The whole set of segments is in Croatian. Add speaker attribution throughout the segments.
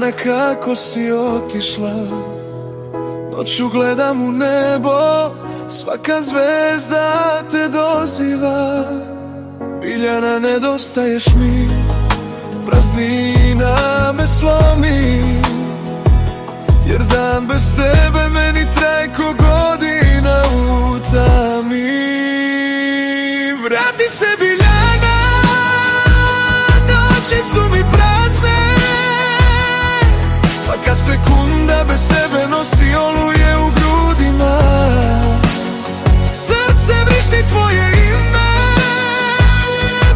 Speaker 1: dana kako si otišla, noću gledam u nebo, svaka zvezda te doziva. Biljana, nedostaješ mi, praznina me slomi, jer dan bez tebe meni traje ko godina u tami. Vrati se Biljana, noći su mi prazne, svaka sekunda bez tebe nosi oluje u grudima. Srce vrišti tvoje ime,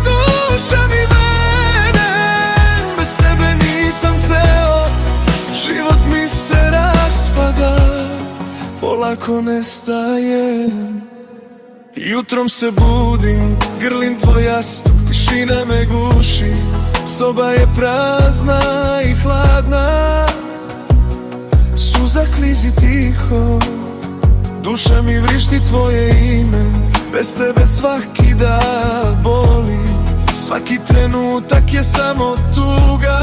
Speaker 1: duša mi vene, bez tebe nisam ceo, život mi se raspada, polako nestajem. Jutrom se budim, grlim tvoj jastuk, tišina me guši, soba je prazna i hladna, suza klizi tiho, duša mi vrišti tvoje ime, bez tebe svaki dan boli, svaki trenutak je samo tuga.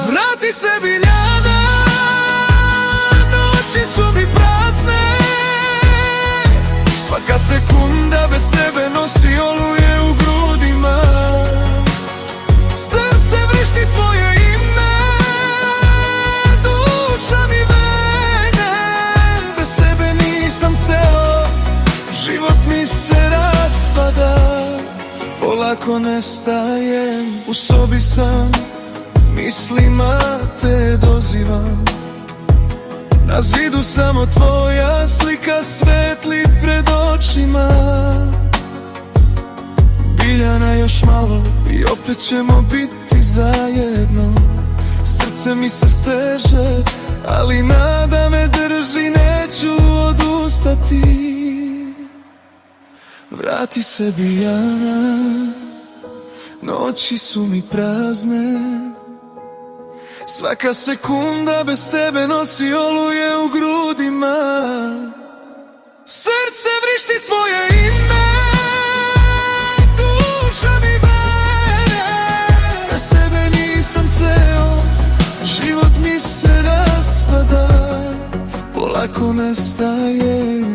Speaker 1: Vrati se Biljana, noći su mi prazne, svaka sekunda bez tebe nosi oluje u grudima. Srce vrišti tvoje ime, duša mi vene, bez tebe nisam ceo, život mi se raspada, polako nestajem. U sobi sam, mislima te dozivam, na zidu samo tvoja slika svetli pred očima. Biljana, još malo i opet ćemo biti zajedno, srce mi se steže, ali nada me drži, neću odustati. Vrati se Biljana, noći su mi prazne, svaka sekunda bez tebe nosi oluje u grudima. Srce vrišti tvoje ime, duša mi vene, bez tebe nisam ceo, život mi se raspada, polako nestaje.